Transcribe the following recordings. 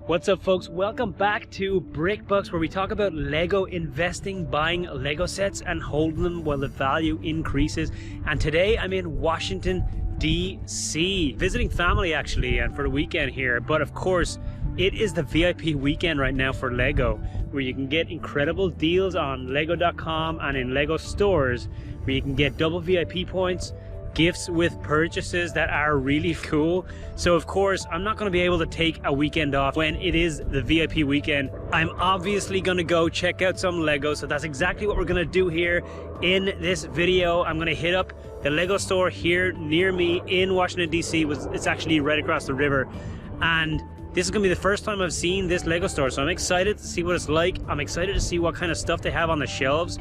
What's up, folks? Welcome back to BrickBucks, where we talk about Lego investing, buying Lego sets and holding them while the value increases. And today I'm in Washington, D.C. visiting family actually, and for the weekend here. But of course, it is the VIP weekend right now for Lego, where you can get incredible deals on Lego.com and in Lego stores, where you can get double VIP points, gifts with purchases that are really cool. So of course, I'm not going to be able to take a weekend off when it is the VIP weekend. I'm obviously going to go check out some Lego, so that's exactly what we're going to do here in this video. I'm going to hit up the Lego store here near me in Washington, D.C. It's actually right across the river, and this is going to be the first time I've seen this Lego store, so I'm excited to see what it's like. I'm excited to see what kind of stuff they have on the shelves.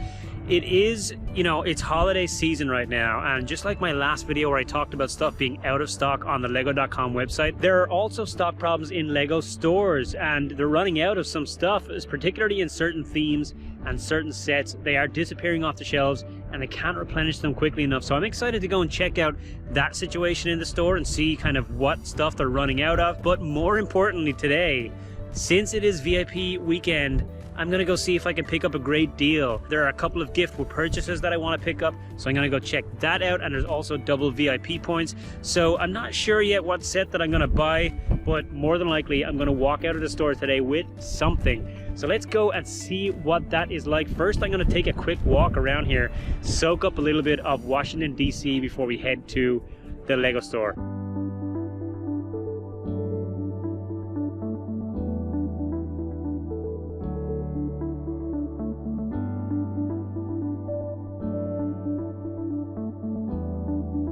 It is, it's holiday season right now, and just like my last video where I talked about stuff being out of stock on the Lego.com website, there are also stock problems in Lego stores, and they're running out of some stuff, particularly in certain themes and certain sets. They are disappearing off the shelves, and they can't replenish them quickly enough. So I'm excited to go and check out that situation in the store and see kind of what stuff they're running out of. But more importantly today, since it is VIP weekend, I'm going to go see if I can pick up a great deal. There are a couple of gift with purchases that I want to pick up, so I'm going to go check that out, and there's also double VIP points. So I'm not sure yet what set that I'm going to buy, but more than likely I'm going to walk out of the store today with something. So let's go and see what that is like. First, I'm going to take a quick walk around here, soak up a little bit of Washington, D.C. before we head to the Lego store.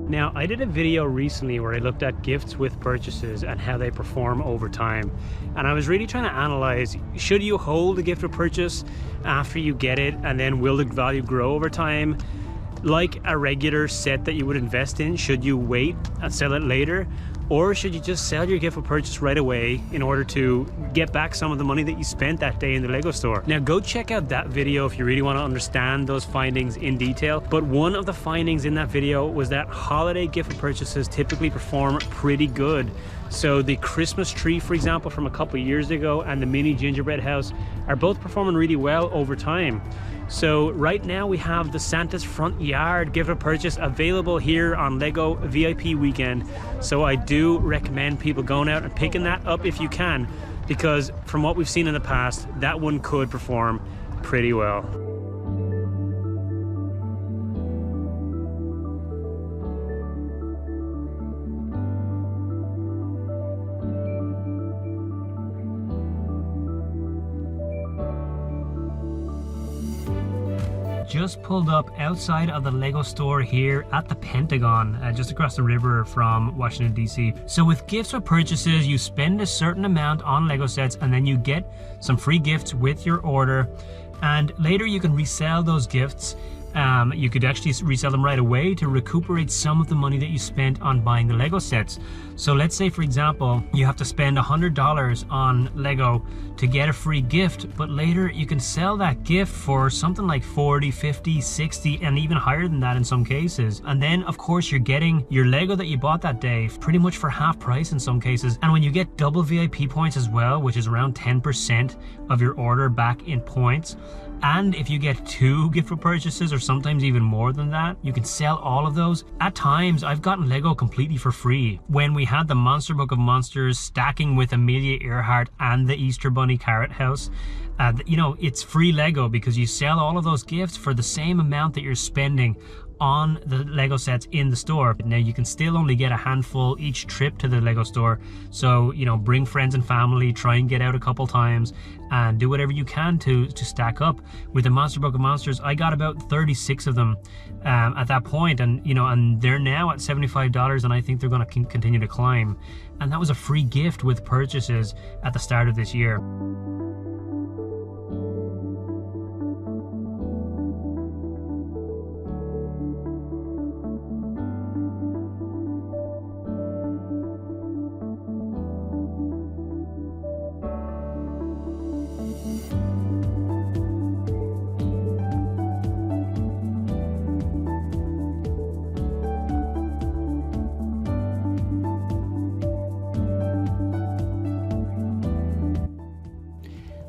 Now, I did a video recently where I looked at gifts with purchases and how they perform over time. And I was really trying to analyze, should you hold a gift with purchase after you get it, and then will the value grow over time? Like a regular set that you would invest in, should you wait and sell it later? Or should you just sell your gift with purchase right away in order to get back some of the money that you spent that day in the Lego store? Now go check out that video if you really want to understand those findings in detail. But one of the findings in that video was that holiday gift with purchases typically perform pretty good. So the Christmas tree, for example, from a couple of years ago, and the mini gingerbread house are both performing really well over time. So right now we have the Santa's front yard gift with purchase available here on Lego VIP weekend. So I do recommend people going out and picking that up if you can, because from what we've seen in the past, that one could perform pretty well. Just pulled up outside of the Lego store here at the Pentagon, just across the river from Washington, D.C. So with gifts or purchases, you spend a certain amount on Lego sets, and then you get some free gifts with your order, and later you can resell those gifts. You could actually resell them right away to recuperate some of the money that you spent on buying the Lego sets. So let's say, for example, you have to spend $100 on Lego to get a free gift, but later you can sell that gift for something like 40, 50, 60, and even higher than that in some cases. And then of course you're getting your Lego that you bought that day pretty much for half price in some cases. And when you get double VIP points as well, which is around 10% of your order back in points, and if you get 2 gift for purchases, or sometimes even more than that, you can sell all of those. At times, I've gotten Lego completely for free. When we had the Monster Book of Monsters stacking with Amelia Earhart and the Easter Bunny Carrot House, it's free Lego because you sell all of those gifts for the same amount that you're spending on the Lego sets in the store. Now you can still only get a handful each trip to the Lego store, so bring friends and family, try and get out a couple times and do whatever you can to stack up. With the Monster Book of Monsters, I got about 36 of them at that point, and and they're now at $75, and I think they're going to continue to climb. And that was a free gift with purchases at the start of this year.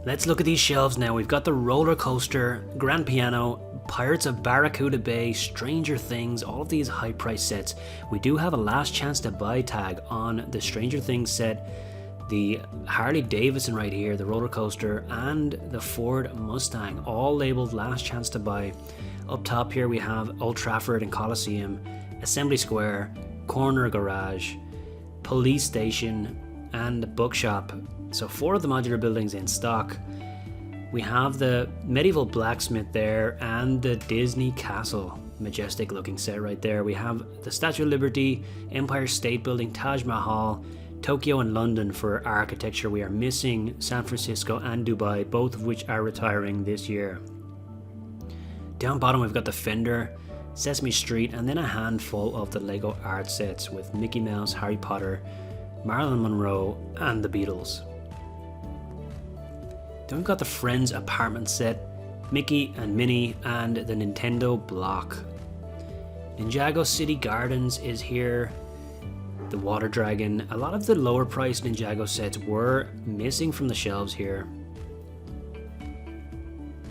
Let's look at these shelves now. We've got the Roller Coaster, Grand Piano, Pirates of Barracuda Bay, Stranger Things, all of these high price sets. We do have a last chance to buy tag on the Stranger Things set, the Harley Davidson right here, the Roller Coaster, and the Ford Mustang, all labeled last chance to buy. Up top here we have Old Trafford and Coliseum, Assembly Square, Corner Garage, Police Station, and Bookshop. So 4 of the modular buildings in stock. We have the medieval blacksmith there and the Disney Castle, majestic looking set right there. We have the Statue of Liberty, Empire State Building, Taj Mahal, Tokyo and London for architecture. We are missing San Francisco and Dubai, both of which are retiring this year. Down bottom we've got the Fender, Sesame Street, and then a handful of the Lego art sets with Mickey Mouse, Harry Potter, Marilyn Monroe, and the Beatles. Then we've got the Friends apartment set, Mickey and Minnie, and the Nintendo block. Ninjago City Gardens is here, the Water Dragon. A lot of the lower priced Ninjago sets were missing from the shelves here.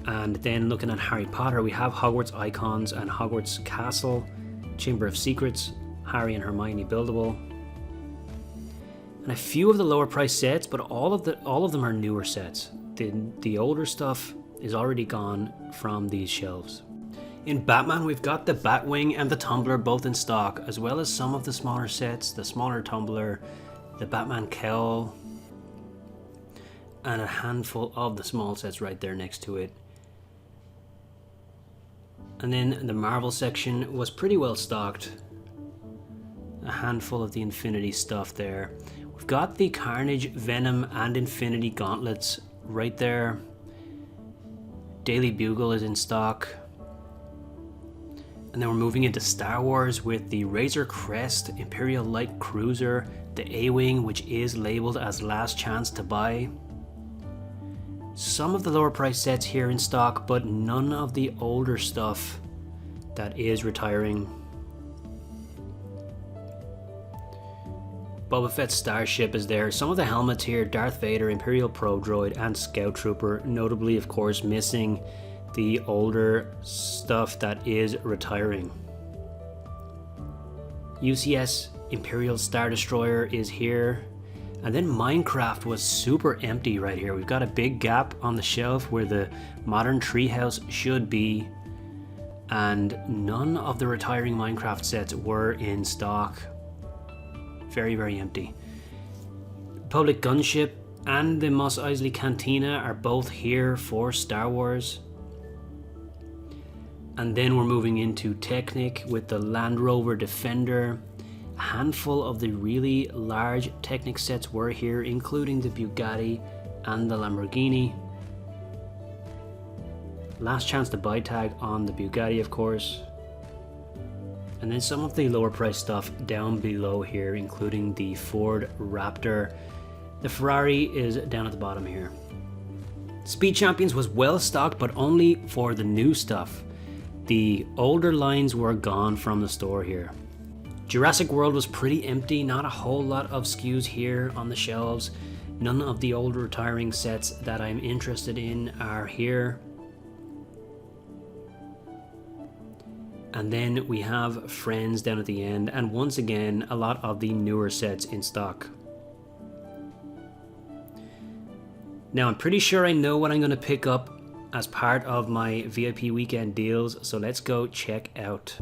And then looking at Harry Potter, we have Hogwarts Icons and Hogwarts Castle, Chamber of Secrets, Harry and Hermione buildable. And a few of the lower price sets, but all of them are newer sets. The older stuff is already gone from these shelves. In Batman, we've got the Batwing and the Tumbler both in stock, as well as some of the smaller sets, the smaller Tumbler, the Batman Cowl, and a handful of the small sets right there next to it. And then the Marvel section was pretty well stocked. A handful of the Infinity stuff there. We've got the Carnage, Venom, and Infinity Gauntlets right there. Daily Bugle is in stock. And then we're moving into Star Wars with the Razor Crest Imperial Light Cruiser, the A-Wing, which is labeled as last chance to buy. Some of the lower price sets here in stock, but none of the older stuff that is retiring. Boba Fett's Starship is there. Some of the helmets here, Darth Vader, Imperial Probe Droid, and Scout Trooper, notably of course missing the older stuff that is retiring. UCS Imperial Star Destroyer is here. And then Minecraft was super empty right here. We've got a big gap on the shelf where the modern treehouse should be, and none of the retiring Minecraft sets were in stock. Very, very empty. Public Gunship and the Mos Eisley Cantina are both here for Star Wars. And then we're moving into Technic with the Land Rover Defender. A handful of the really large Technic sets were here, including the Bugatti and the Lamborghini. Last chance to buy tag on the Bugatti, of course. And then some of the lower price stuff down below here, including the Ford Raptor. The Ferrari is down at the bottom here. Speed Champions was well stocked, but only for the new stuff. The older lines were gone from the store here. Jurassic World was pretty empty, not a whole lot of SKUs here on the shelves. None of the old retiring sets that I'm interested in are here. And then we have Friends down at the end, and once again a lot of the newer sets in stock. Now I'm pretty sure I know what I'm going to pick up as part of my VIP weekend deals, so let's go check out.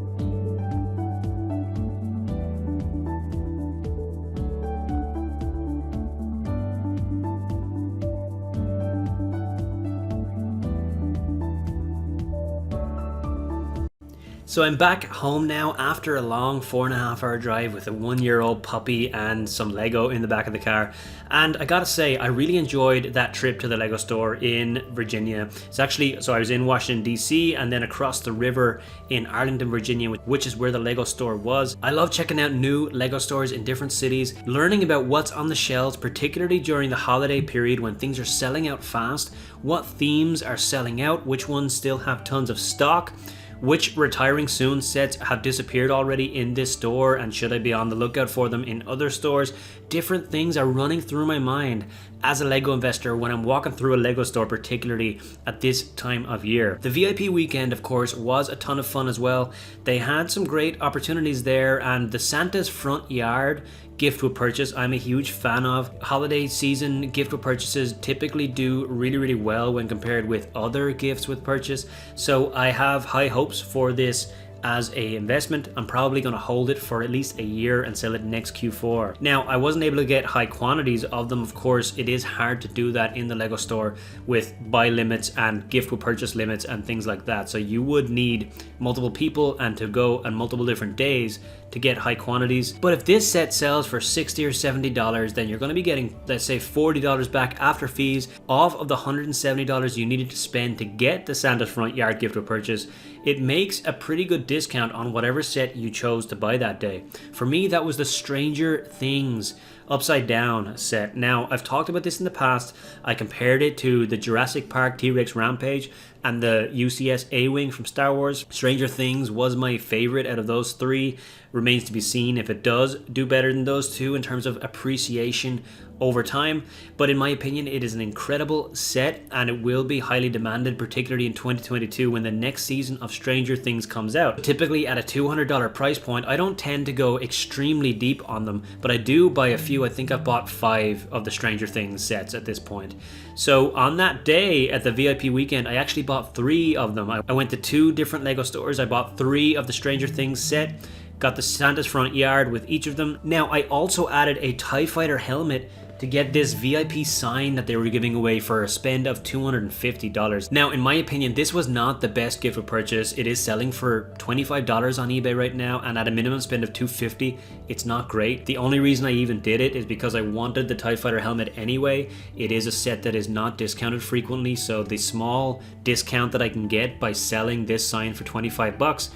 So I'm back home now after a long 4.5-hour drive with a 1-year-old puppy and some Lego in the back of the car. And I gotta say, I really enjoyed that trip to the Lego store in Virginia. It's actually, so I was in Washington DC and then across the river in Arlington, Virginia, which is where the Lego store was. I love checking out new Lego stores in different cities, learning about what's on the shelves, particularly during the holiday period when things are selling out fast, what themes are selling out, which ones still have tons of stock, which retiring soon sets have disappeared already in this store and should I be on the lookout for them in other stores. different things are running through my mind as a Lego investor when I'm walking through a Lego store, particularly at this time of year. The VIP weekend, of course, was a ton of fun as well. They had some great opportunities there, and the Santa's front yard gift with purchase I'm a huge fan of. Holiday season gift with purchases typically do really well when compared with other gifts with purchase, so I have high hopes for this as a investment. I'm probably going to hold it for at least a year and sell it next Q4. Now, I wasn't able to get high quantities of them. Of course, it is hard to do that in the Lego store with buy limits and gift with purchase limits and things like that. So you would need multiple people and to go on multiple different days to get high quantities. But if this set sells for $60 or $70, then you're going to be getting, let's say, $40 back after fees off of the $170 you needed to spend to get the Santa's front yard gift with purchase. It makes a pretty good discount on whatever set you chose to buy that day. For me, that was the Stranger Things upside down set. Now, I've talked about this in the past. I compared it to the Jurassic Park T-Rex Rampage and the UCS A-Wing from Star Wars. Stranger Things was my favorite out of those three. Remains to be seen if it does do better than those two in terms of appreciation over time, but in my opinion it is an incredible set and it will be highly demanded, particularly in 2022 when the next season of Stranger Things comes out. Typically at a $200 price point, I don't tend to go extremely deep on them, but I do buy a few. I think I've bought 5 of the Stranger Things sets at this point. So on that day at the VIP weekend, I actually bought 3 of them. I went to 2 different Lego stores. I bought 3 of the Stranger Things set, got the Santa's front yard with each of them. Now, I also added a TIE Fighter helmet to get this VIP sign that they were giving away for a spend of $250. Now, in my opinion, this was not the best gift of purchase. It is selling for $25 on eBay right now, and at a minimum spend of $250, it's not great. The only reason I even did it is because I wanted the TIE Fighter helmet anyway. It is a set that is not discounted frequently, so the small discount that I can get by selling this sign for $25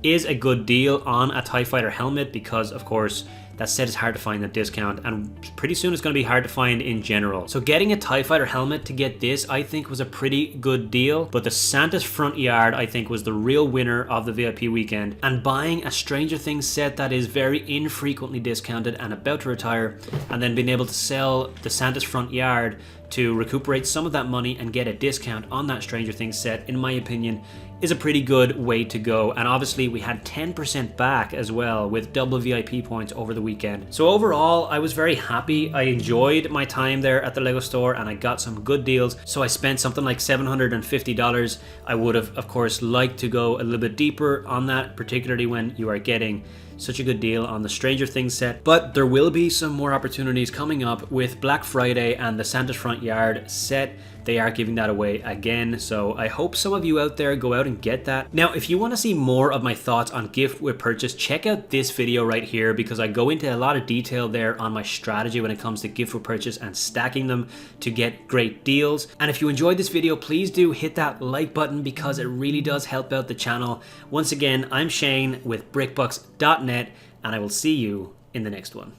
is a good deal on a TIE Fighter helmet, because of course that set is hard to find at discount, and pretty soon it's going to be hard to find in general. So getting a TIE Fighter helmet to get this, I think, was a pretty good deal. But the Santa's front yard, I think, was the real winner of the VIP weekend. And buying a Stranger Things set that is very infrequently discounted and about to retire, and then being able to sell the Santa's front yard to recuperate some of that money and get a discount on that Stranger Things set, in my opinion, is a pretty good way to go. And obviously we had 10% back as well with double VIP points over the weekend. So overall, I was very happy. I enjoyed my time there at the Lego store and I got some good deals. So I spent something like $750. I would have, of course, liked to go a little bit deeper on that, particularly when you are getting such a good deal on the Stranger Things set. But there will be some more opportunities coming up with Black Friday and the Santa's front yard set. They are giving that away again, so I hope some of you out there go out and get that. Now, if you want to see more of my thoughts on gift with purchase, check out this video right here, because I go into a lot of detail there on my strategy when it comes to gift with purchase and stacking them to get great deals. And if you enjoyed this video, please do hit that like button, because it really does help out the channel. Once again, I'm Shane with brickbucks.net, and I will see you in the next one.